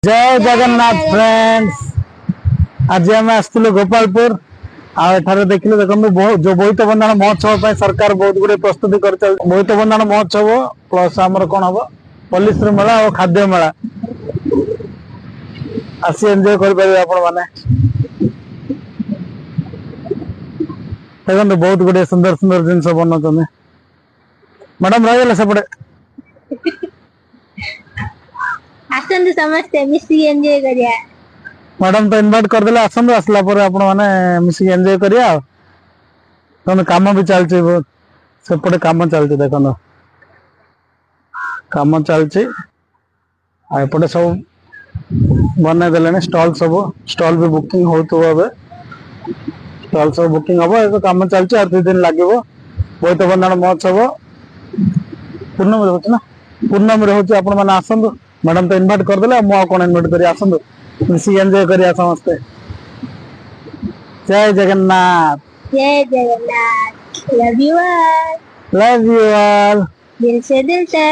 जय जगन्नाथ फ्रेंड्स। आज आम आसलु गोपालपुर आठारे देखिले देखो जो बोईत बंधन महोत्सव सरकार बहुत गुड़े प्रस्तुति कर बोईत बंधन महोत्सव प्लस आमर कौन हम पुलिस मेला और खाद्य मेला आसी एंजॉय कर देखो बहुत गुड़े सुंदर सुंदर जिनस बनाऊँ मैडम रही सेपटे आसंदु समस्ते मिसी एंजॉय करिया मैडम तो इनवाइट कर देले आसंदु आसला पर आपण माने मिसी एंजॉय करिया तने काम भी चलछि बहुत सेपटे काम चलछि देखो काम चलछि आ एपटे सब बने देले स्टॉल सब स्टॉल भी बुकिंग होतो अबे स्टॉल सब बुकिंग हबो ए काम चलछि आ 2 दिन लागिवो बहुत बंधन महोत्सव पूर्णम होछि ना पूर्णम होछि आपण माने आसंदु मैडम तो इनवाइट कर देले मो कोन इनवाइट करी आसंदु मिसी एंजॉय करिया समस्ते। जय Jagannath love you all love you all दिल से